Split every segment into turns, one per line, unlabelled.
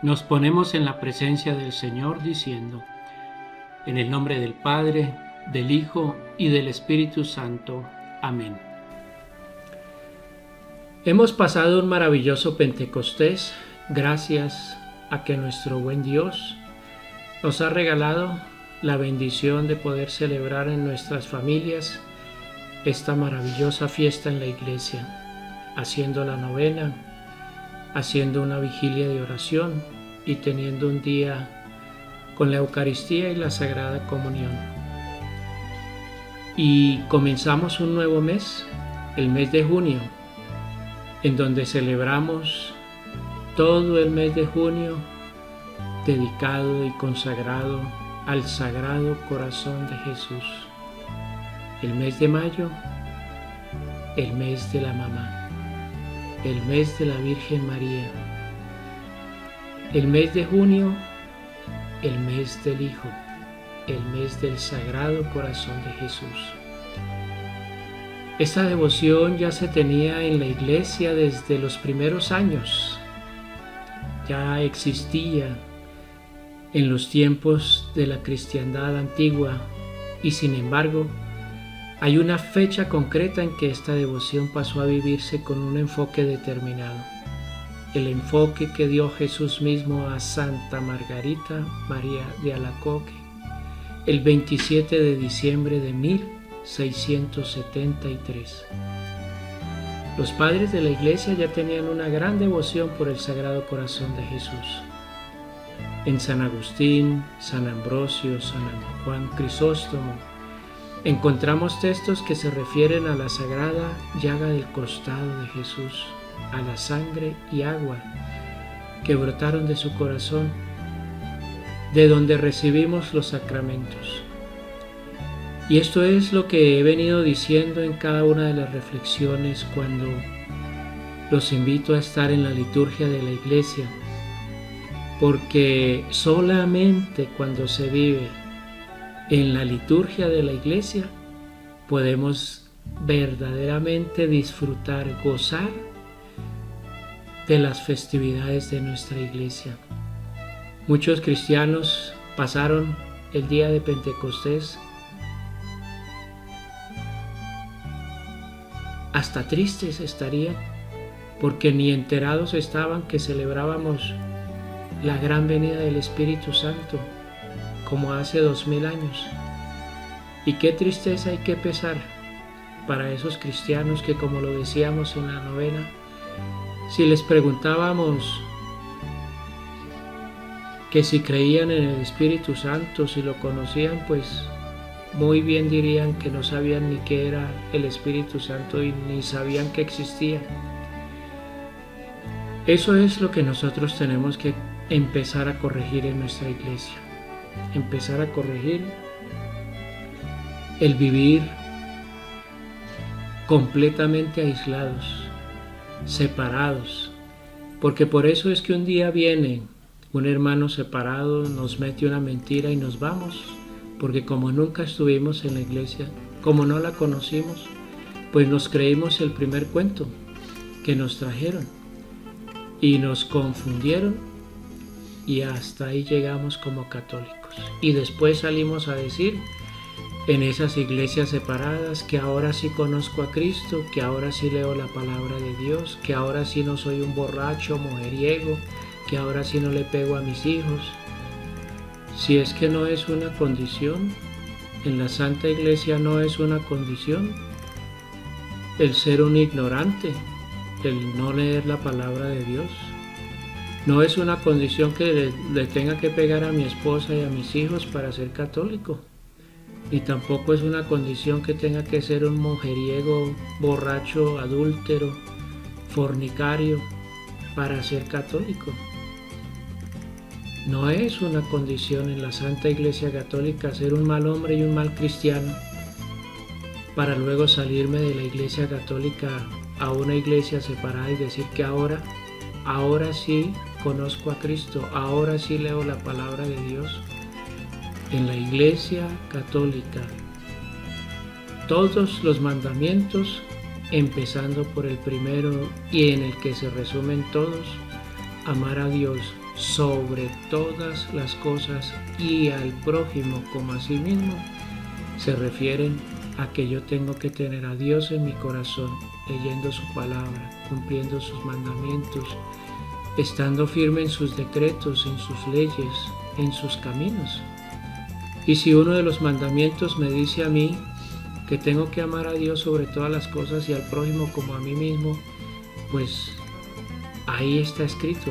Nos ponemos en la presencia del Señor diciendo, en el nombre del Padre, del Hijo y del Espíritu Santo. Amén. Hemos pasado un maravilloso Pentecostés gracias a que nuestro buen Dios nos ha regalado la bendición de poder celebrar en nuestras familias esta maravillosa fiesta en la iglesia, haciendo la novena, haciendo una vigilia de oración y teniendo un día con la Eucaristía y la Sagrada Comunión. Y comenzamos un nuevo mes, el mes de junio, en donde celebramos todo el mes de junio dedicado y consagrado al Sagrado Corazón de Jesús. El mes de mayo, el mes de la mamá, el mes de la Virgen María. El mes de junio, el mes del Hijo, el mes del Sagrado Corazón de Jesús. Esta devoción ya se tenía en la iglesia desde los primeros años. Ya existía en los tiempos de la cristiandad antigua y sin embargo hay una fecha concreta en que esta devoción pasó a vivirse con un enfoque determinado. El enfoque que dio Jesús mismo a Santa Margarita María de Alacoque el 27 de diciembre de 1673. Los padres de la iglesia ya tenían una gran devoción por el Sagrado Corazón de Jesús. En San Agustín, San Ambrosio, San Juan Crisóstomo, encontramos textos que se refieren a la sagrada llaga del costado de Jesús, a la sangre y agua que brotaron de su corazón, de donde recibimos los sacramentos. Y esto es lo que he venido diciendo en cada una de las reflexiones cuando los invito a estar en la liturgia de la iglesia, porque solamente cuando se vive en la liturgia de la iglesia podemos verdaderamente disfrutar, gozar de las festividades de nuestra iglesia. Muchos cristianos pasaron el día de Pentecostés hasta tristes estarían, porque ni enterados estaban que celebrábamos la gran venida del Espíritu Santo, como hace 2000 años. Y qué tristeza y qué pesar para esos cristianos que, como lo decíamos en la novena, si les preguntábamos que si creían en el Espíritu Santo, si lo conocían, pues muy bien dirían que no sabían ni qué era el Espíritu Santo y ni sabían que existía. Eso es lo que nosotros tenemos que empezar a corregir en nuestra iglesia. Empezar a corregir el vivir completamente aislados, separados, porque por eso es que un día viene un hermano separado, nos mete una mentira y nos vamos, porque como nunca estuvimos en la iglesia, como no la conocimos, pues nos creímos el primer cuento que nos trajeron y nos confundieron y hasta ahí llegamos como católicos. Y después salimos a decir en esas iglesias separadas que ahora sí conozco a Cristo, que ahora sí leo la palabra de Dios, que ahora sí no soy un borracho, mujeriego, que ahora sí no le pego a mis hijos. Si es que no es una condición, en la Santa Iglesia no es una condición el ser un ignorante, el no leer la palabra de Dios. No es una condición que le tenga que pegar a mi esposa y a mis hijos para ser católico. Ni tampoco es una condición que tenga que ser un mujeriego, borracho, adúltero, fornicario para ser católico. No es una condición en la Santa Iglesia Católica ser un mal hombre y un mal cristiano para luego salirme de la Iglesia Católica a una iglesia separada y decir que ahora sí conozco a Cristo, ahora sí leo la palabra de Dios. En la Iglesia Católica, todos los mandamientos, empezando por el primero y en el que se resumen todos, amar a Dios sobre todas las cosas y al prójimo como a sí mismo, se refieren a que yo tengo que tener a Dios en mi corazón, leyendo su palabra, cumpliendo sus mandamientos, estando firme en sus decretos, en sus leyes, en sus caminos. Y si uno de los mandamientos me dice a mí que tengo que amar a Dios sobre todas las cosas y al prójimo como a mí mismo, pues ahí está escrito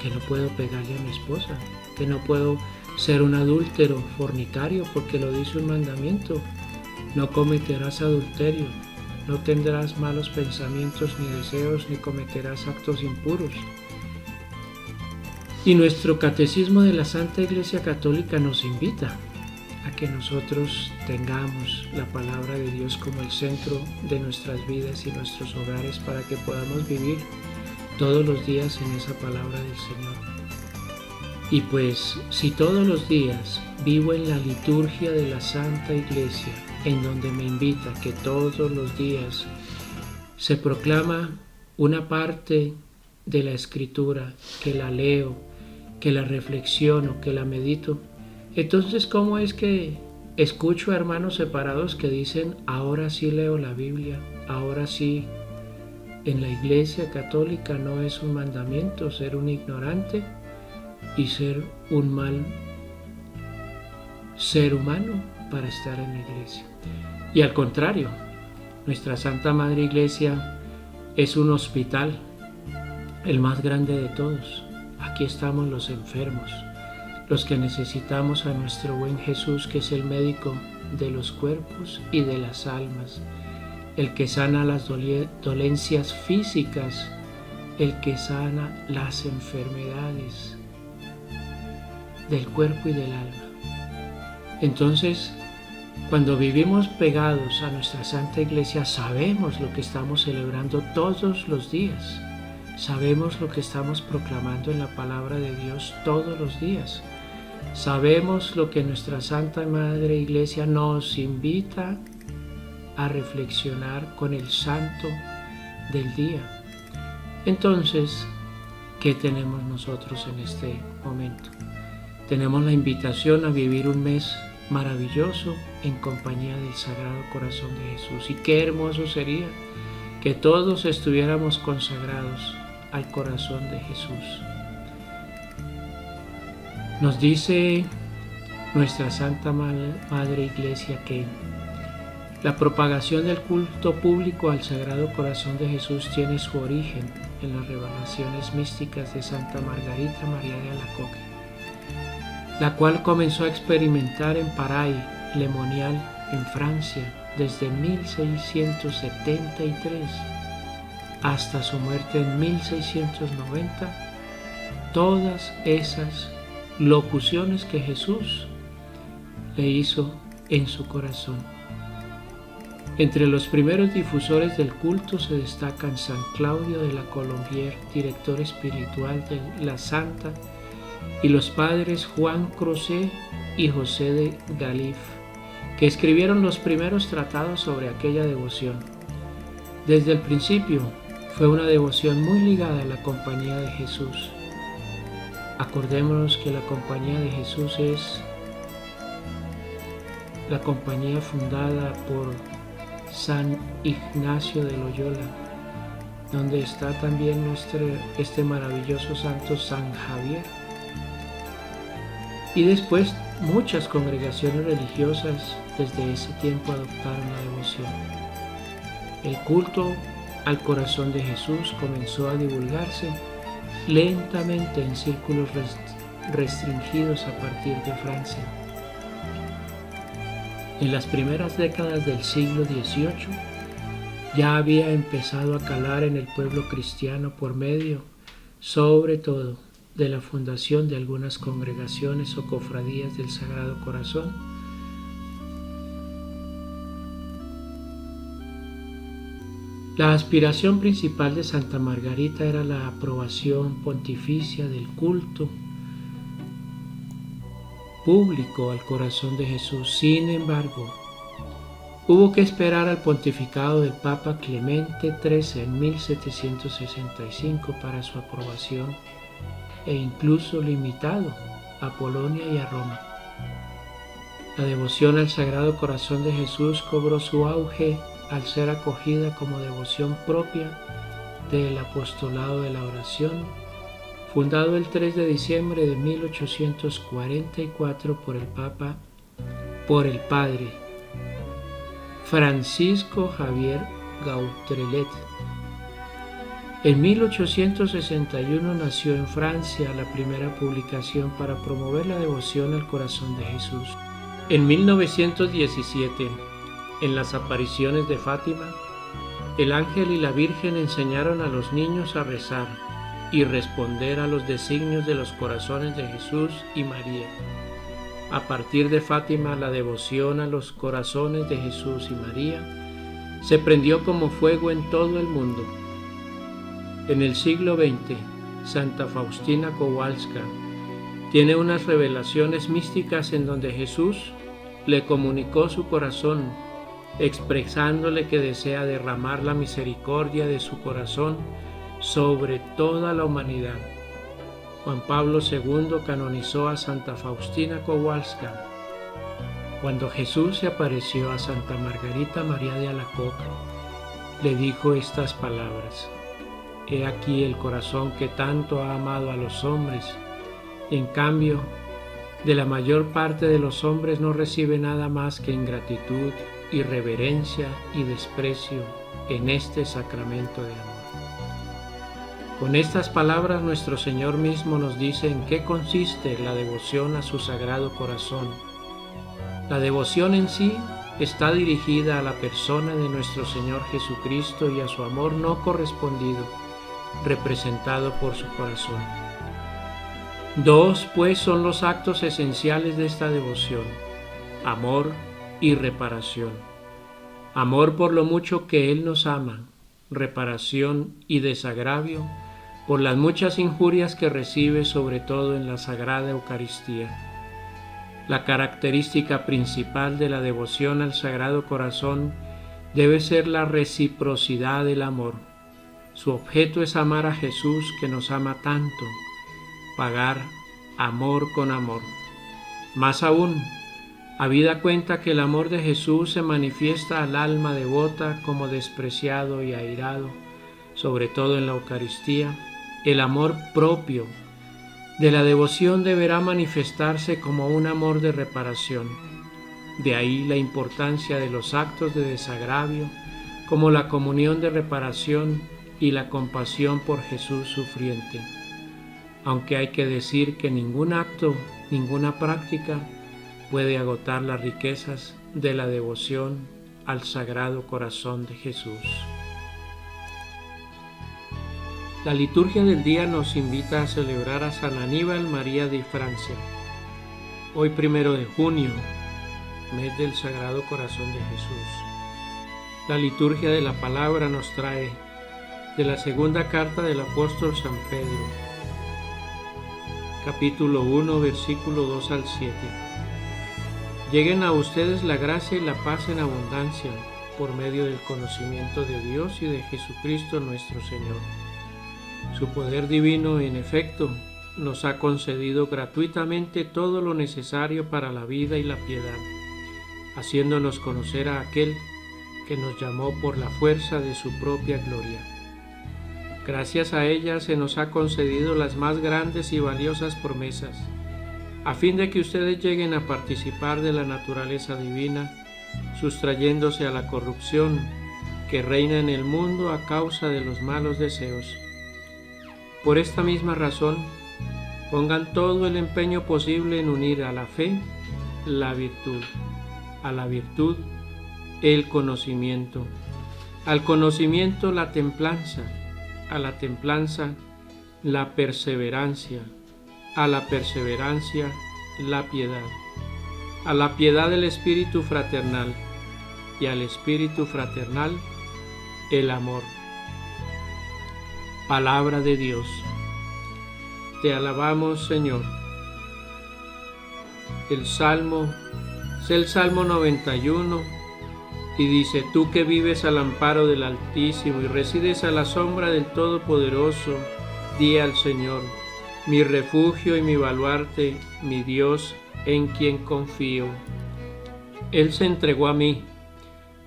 que no puedo pegarle a mi esposa, que no puedo ser un adúltero, fornicario, porque lo dice un mandamiento. No cometerás adulterio, no tendrás malos pensamientos ni deseos, ni cometerás actos impuros. Y nuestro catecismo de la Santa Iglesia Católica nos invita a que nosotros tengamos la palabra de Dios como el centro de nuestras vidas y nuestros hogares para que podamos vivir todos los días en esa palabra del Señor. Y pues si todos los días vivo en la liturgia de la Santa Iglesia, en donde me invita que todos los días se proclama una parte de la Escritura, que la leo, que la reflexiono, que la medito, entonces ¿cómo es que escucho a hermanos separados que dicen, ahora sí leo la Biblia, ahora sí en la Iglesia Católica no es un mandamiento ser un ignorante y ser un mal ser humano para estar en la Iglesia? Y al contrario, nuestra Santa Madre Iglesia es un hospital, el más grande de todos. Aquí estamos los enfermos, los que necesitamos a nuestro buen Jesús, que es el médico de los cuerpos y de las almas, el que sana las dolencias físicas, el que sana las enfermedades del cuerpo y del alma. Entonces, cuando vivimos pegados a nuestra Santa Iglesia, sabemos lo que estamos celebrando todos los días. Sabemos lo que estamos proclamando en la palabra de Dios todos los días. Sabemos lo que nuestra Santa Madre Iglesia nos invita a reflexionar con el santo del día. Entonces, ¿qué tenemos nosotros en este momento? Tenemos la invitación a vivir un mes maravilloso en compañía del Sagrado Corazón de Jesús. Y qué hermoso sería que todos estuviéramos consagrados al corazón de Jesús. Nos dice nuestra Santa Madre Iglesia que la propagación del culto público al Sagrado Corazón de Jesús tiene su origen en las revelaciones místicas de Santa Margarita María de Alacoque, la cual comenzó a experimentar en Paray, Le Monial, en Francia, desde 1673 hasta su muerte en 1690, todas esas locuciones que Jesús le hizo en su corazón. Entre los primeros difusores del culto se destacan San Claudio de la Colombière, director espiritual de la Santa, y los padres Juan Crozet y José de Galif, que escribieron los primeros tratados sobre aquella devoción. Desde el principio fue una devoción muy ligada a la Compañía de Jesús. Acordémonos que la Compañía de Jesús es la compañía fundada por San Ignacio de Loyola, donde está también este maravilloso santo San Javier. Y después muchas congregaciones religiosas desde ese tiempo adoptaron la devoción. El culto al corazón de Jesús comenzó a divulgarse lentamente en círculos restringidos a partir de Francia. En las primeras décadas del siglo XVIII ya había empezado a calar en el pueblo cristiano por medio, sobre todo, de la fundación de algunas congregaciones o cofradías del Sagrado Corazón. La aspiración principal de Santa Margarita era la aprobación pontificia del culto público al corazón de Jesús. Sin embargo, hubo que esperar al pontificado del Papa Clemente XIII en 1765 para su aprobación e incluso limitado a Polonia y a Roma. La devoción al Sagrado Corazón de Jesús cobró su auge al ser acogida como devoción propia del Apostolado de la Oración, fundado el 3 de diciembre de 1844 por el Padre Francisco Javier Gautrelet. En 1861 nació en Francia la primera publicación para promover la devoción al corazón de Jesús. En 1917, en las apariciones de Fátima, el ángel y la Virgen enseñaron a los niños a rezar y responder a los designios de los corazones de Jesús y María. A partir de Fátima, la devoción a los corazones de Jesús y María se prendió como fuego en todo el mundo. En el siglo XX, Santa Faustina Kowalska tiene unas revelaciones místicas en donde Jesús le comunicó su corazón, expresándole que desea derramar la misericordia de su corazón sobre toda la humanidad. Juan Pablo II canonizó a Santa Faustina Kowalska. Cuando Jesús se apareció a Santa Margarita María de Alacoque, le dijo estas palabras: «He aquí el corazón que tanto ha amado a los hombres, y en cambio, de la mayor parte de los hombres no recibe nada más que ingratitud, irreverencia y desprecio en este sacramento de amor». Con estas palabras nuestro Señor mismo nos dice en qué consiste la devoción a su Sagrado Corazón. La devoción en sí está dirigida a la persona de nuestro Señor Jesucristo y a su amor no correspondido, representado por su corazón. Dos, pues, son los actos esenciales de esta devoción: amor y reparación. Amor por lo mucho que Él nos ama, reparación y desagravio por las muchas injurias que recibe, sobre todo en la Sagrada Eucaristía. La característica principal de la devoción al Sagrado Corazón debe ser la reciprocidad del amor. Su objeto es amar a Jesús, que nos ama tanto, pagar amor con amor. Más aún, habida cuenta que el amor de Jesús se manifiesta al alma devota como despreciado y airado, sobre todo en la Eucaristía, el amor propio de la devoción deberá manifestarse como un amor de reparación. De ahí la importancia de los actos de desagravio, como la comunión de reparación y la compasión por Jesús sufriente. Aunque hay que decir que ningún acto, ninguna práctica puede agotar las riquezas de la devoción al Sagrado Corazón de Jesús. La liturgia del día nos invita a celebrar a San Aníbal María de Francia. Hoy 1 de junio, mes del Sagrado Corazón de Jesús. La liturgia de la palabra nos trae de la segunda carta del apóstol San Pedro, capítulo 1, versículo 2 al 7. Lleguen a ustedes la gracia y la paz en abundancia por medio del conocimiento de Dios y de Jesucristo nuestro Señor. Su poder divino, en efecto, nos ha concedido gratuitamente todo lo necesario para la vida y la piedad, haciéndonos conocer a aquel que nos llamó por la fuerza de su propia gloria. Gracias a ella se nos ha concedido las más grandes y valiosas promesas, a fin de que ustedes lleguen a participar de la naturaleza divina, sustrayéndose a la corrupción que reina en el mundo a causa de los malos deseos. Por esta misma razón, pongan todo el empeño posible en unir a la fe la virtud, a la virtud el conocimiento, al conocimiento la templanza, a la templanza la perseverancia, a la perseverancia la piedad, a la piedad el espíritu fraternal y al espíritu fraternal el amor. Palabra de Dios. Te alabamos, Señor. El Salmo es el Salmo 91 y dice: Tú que vives al amparo del Altísimo y resides a la sombra del Todopoderoso, di al Señor: mi refugio y mi baluarte, mi Dios en quien confío. Él se entregó a mí,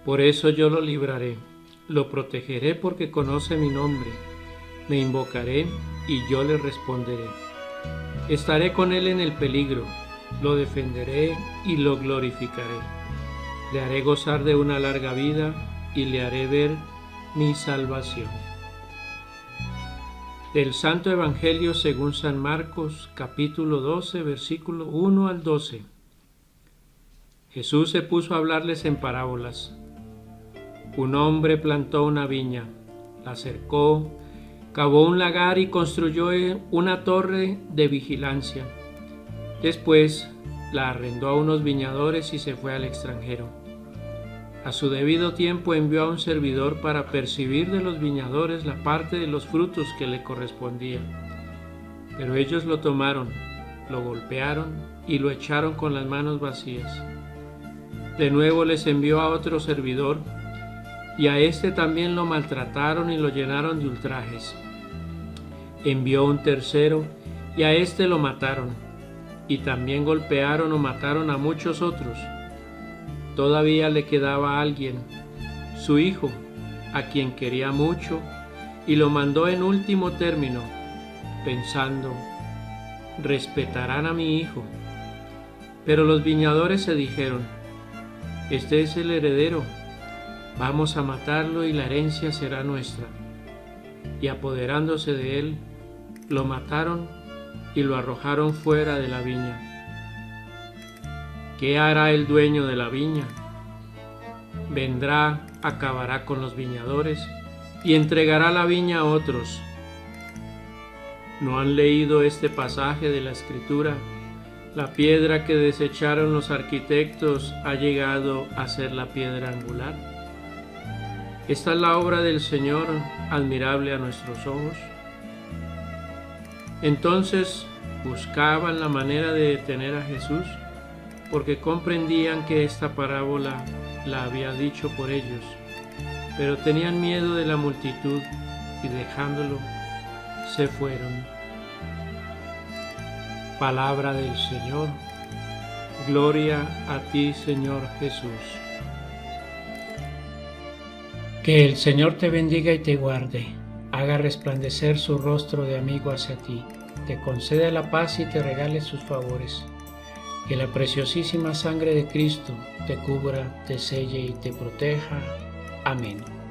por eso yo lo libraré. Lo protegeré porque conoce mi nombre. Me invocaré y yo le responderé. Estaré con él en el peligro, lo defenderé y lo glorificaré. Le haré gozar de una larga vida y le haré ver mi salvación. Del Santo Evangelio según San Marcos, capítulo 12, versículo 1 al 12. Jesús se puso a hablarles en parábolas. Un hombre plantó una viña, la cercó, cavó un lagar y construyó una torre de vigilancia. Después la arrendó a unos viñadores y se fue al extranjero. A su debido tiempo envió a un servidor para percibir de los viñadores la parte de los frutos que le correspondía. Pero ellos lo tomaron, lo golpearon y lo echaron con las manos vacías. De nuevo les envió a otro servidor, y a este también lo maltrataron y lo llenaron de ultrajes. Envió un tercero, y a este lo mataron, y también golpearon o mataron a muchos otros. Todavía le quedaba alguien, su hijo, a quien quería mucho, y lo mandó en último término, pensando, respetarán a mi hijo. Pero los viñadores se dijeron, este es el heredero, vamos a matarlo y la herencia será nuestra. Y apoderándose de él, lo mataron y lo arrojaron fuera de la viña. ¿Qué hará el dueño de la viña? Vendrá, acabará con los viñadores y entregará la viña a otros. ¿No han leído este pasaje de la Escritura? La piedra que desecharon los arquitectos ha llegado a ser la piedra angular. Esta es la obra del Señor, admirable a nuestros ojos. Entonces buscaban la manera de detener a Jesús, porque comprendían que esta parábola la había dicho por ellos, pero tenían miedo de la multitud y dejándolo, se fueron. Palabra del Señor. Gloria a ti, Señor Jesús. Que el Señor te bendiga y te guarde, haga resplandecer su rostro de amigo hacia ti, te conceda la paz y te regale sus favores. Que la preciosísima sangre de Cristo te cubra, te selle y te proteja. Amén.